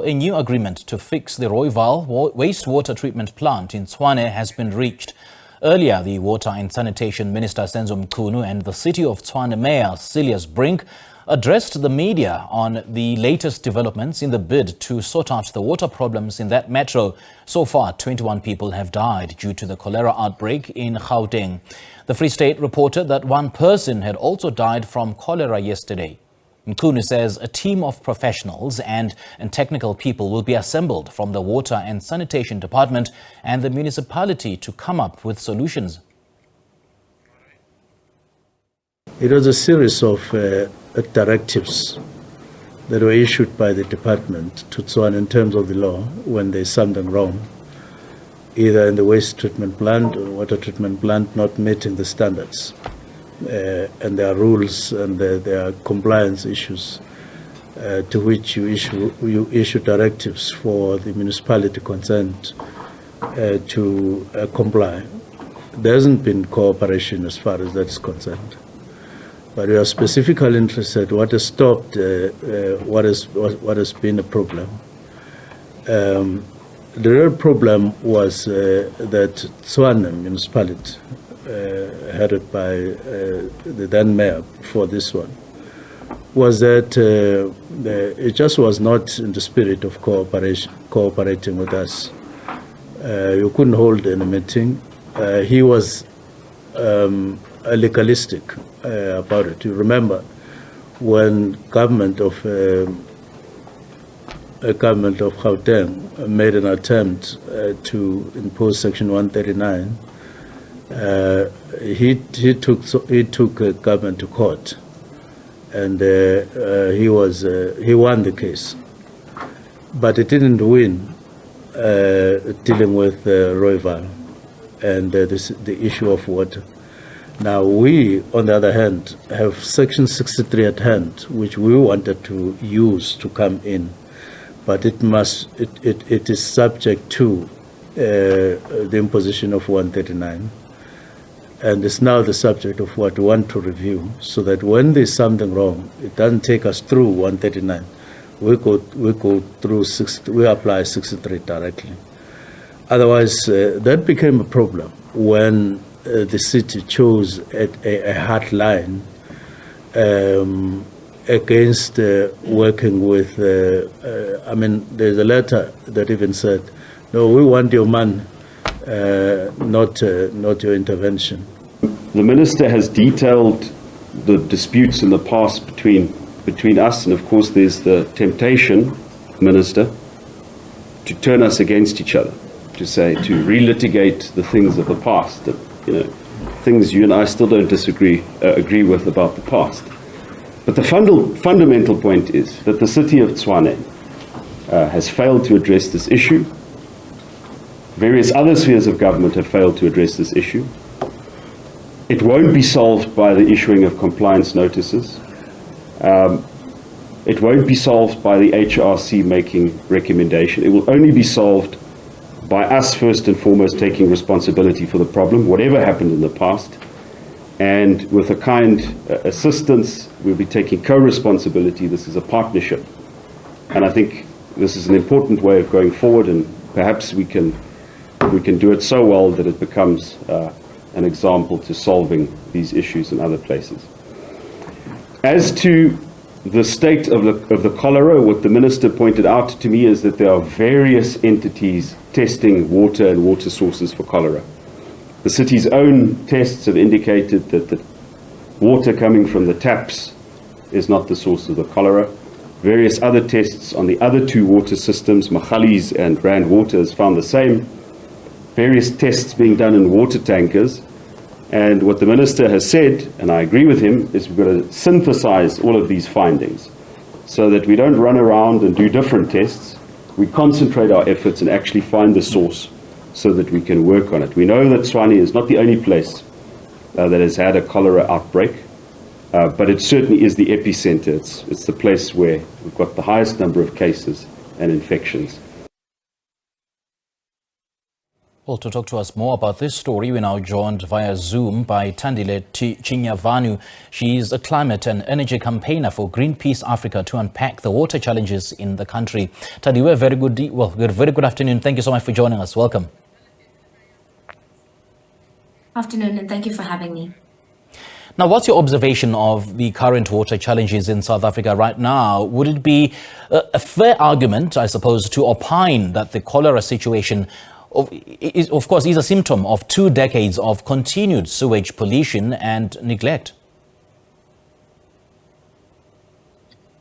A new agreement to fix the Rooiwal Wastewater Treatment Plant in Tshwane has been reached. Earlier, the Water and Sanitation Minister Senzo Mchunu and the City of Tshwane Mayor Cilliers Brink addressed the media on the latest developments in the bid to sort out the water problems in that metro. So far, 21 people have died due to the cholera outbreak in Gauteng. The Free State reported that one person had also died from cholera yesterday. Mchunu says a team of professionals and technical people will be assembled from the Water and Sanitation Department and the municipality to come up with solutions. It was a series of directives that were issued by the department to Tshwane in terms of the law when there's something wrong, either in the waste treatment plant or water treatment plant not meeting the standards. And there are rules and there are compliance issues to which you issue directives for the municipality concerned to comply. There hasn't been cooperation as far as that's concerned. But we are specifically interested what has stopped, what has been a problem. The real problem was that Tshwane municipality, headed by the then mayor for this one, was that it just was not in the spirit of cooperating with us. You couldn't hold any meeting. He was legalistic about it. You remember when government of Gauteng made an attempt to impose Section 139. He took government to court, and he won the case, but it didn't win dealing with Rooiwal and the issue of water. Now we, on the other hand, have Section 63 at hand, which we wanted to use to come in, but it is subject to the imposition of 139. And it's now the subject of what we want to review, so that when there's something wrong, it doesn't take us through 139. We go through we apply 63 directly. Otherwise, that became a problem when the city chose a hard line against working with. I mean, there's a letter that even said, "No, we want your money." Not your intervention. The minister has detailed the disputes in the past between us, and of course there's the temptation, Minister, to turn us against each other, to relitigate the things of the past, that, things you and I still don't agree with about the past. But the fundamental point is that the city of Tshwane has failed to address this issue. Various other spheres of government have failed to address this issue. It won't be solved by the issuing of compliance notices. It won't be solved by the HRC making recommendation. It will only be solved by us first and foremost taking responsibility for the problem, whatever happened in the past. And with a kind assistance, we'll be taking co-responsibility. This is a partnership. And I think this is an important way of going forward, and perhaps we can do it so well that it becomes an example to solving these issues in other places. As to the state of the cholera, what the minister pointed out to me is that there are various entities testing water and water sources for cholera. The city's own tests have indicated that the water coming from the taps is not the source of the cholera. Various other tests on the other two water systems, Cilliers and Rand Water, has found the same. Various tests being done in water tankers, and what the minister has said, and I agree with him, is we've got to synthesize all of these findings so that we don't run around and do different tests. We concentrate our efforts and actually find the source so that we can work on it. We know that Tshwane is not the only place that has had a cholera outbreak, but it certainly is the epicenter. It's the place where we've got the highest number of cases and infections. Well, to talk to us more about this story, we're now joined via Zoom by Thandile Chinyavanhu. She's a climate and energy campaigner for Greenpeace Africa to unpack the water challenges in the country. Thandile, very good afternoon. Thank you so much for joining us. Welcome. Afternoon, and thank you for having me. Now, what's your observation of the current water challenges in South Africa right now? Would it be a fair argument, I suppose, to opine that the cholera situation of course, is a symptom of 2 decades of continued sewage pollution and neglect?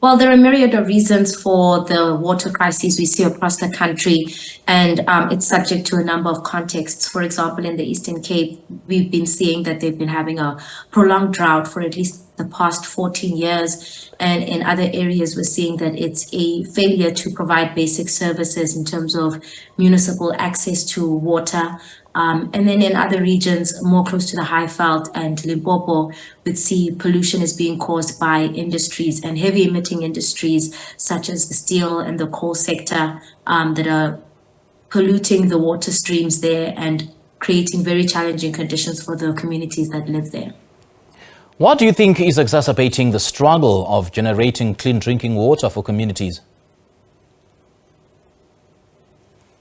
Well, there are a myriad of reasons for the water crises we see across the country, and it's subject to a number of contexts. For example, in the Eastern Cape, we've been seeing that they've been having a prolonged drought for at least the past 14 years. And in other areas, we're seeing that it's a failure to provide basic services in terms of municipal access to water. And then in other regions, more close to the Highveld and Limpopo, we'd see pollution is being caused by industries and heavy emitting industries such as the steel and the coal sector that are polluting the water streams there and creating very challenging conditions for the communities that live there. What do you think is exacerbating the struggle of generating clean drinking water for communities?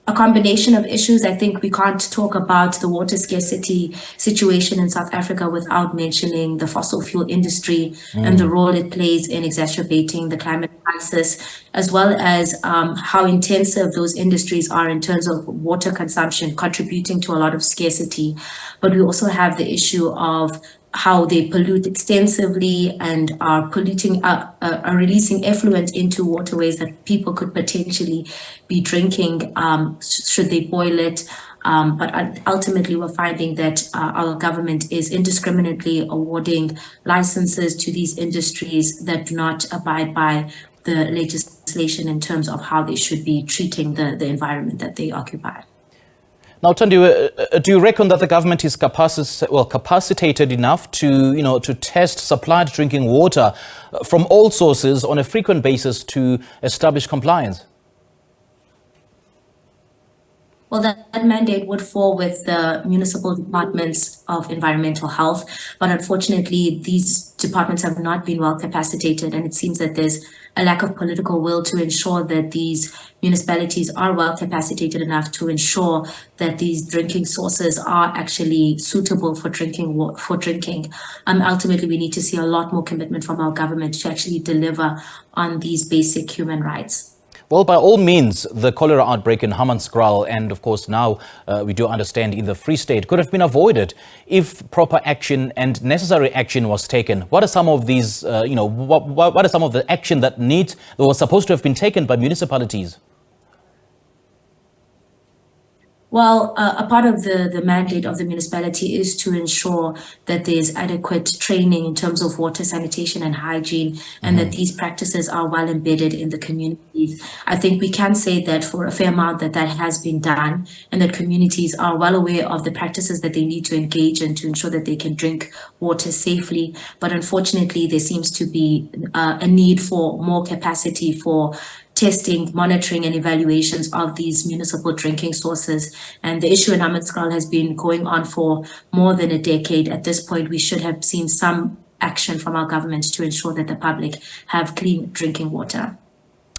A combination of issues. I think we can't talk about the water scarcity situation in South Africa without mentioning the fossil fuel industry and the role it plays in exacerbating the climate crisis, as well as how intensive those industries are in terms of water consumption, contributing to a lot of scarcity. But we also have the issue of how they pollute extensively and are polluting, are releasing effluent into waterways that people could potentially be drinking should they boil it. But ultimately, we're finding that our government is indiscriminately awarding licenses to these industries that do not abide by the legislation in terms of how they should be treating the environment that they occupy. Now, Thandile, do you reckon that the government is capacitated enough to, to test supplied drinking water from all sources on a frequent basis to establish compliance? Well, that mandate would fall with the municipal departments of environmental health, but unfortunately, these departments have not been well capacitated, and it seems that there's a lack of political will to ensure that these municipalities are well capacitated enough to ensure that these drinking sources are actually suitable for drinking. Ultimately, we need to see a lot more commitment from our government to actually deliver on these basic human rights. Well, by all means, the cholera outbreak in Hammanskraal and, of course, now we do understand in the Free State could have been avoided if proper action and necessary action was taken. What are some of these, what are some of the action that was supposed to have been taken by municipalities? Well, a part of the mandate of the municipality is to ensure that there's adequate training in terms of water sanitation and hygiene, and that these practices are well embedded in the communities. I think we can say that for a fair amount that has been done, and that communities are well aware of the practices that they need to engage in to ensure that they can drink water safely. But unfortunately, there seems to be a need for more capacity for testing, monitoring and evaluations of these municipal drinking sources. And the issue in Hammanskraal has been going on for more than a decade. At this point, we should have seen some action from our government to ensure that the public have clean drinking water.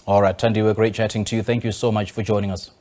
All right, Thandile, we're great chatting to you. Thank you so much for joining us.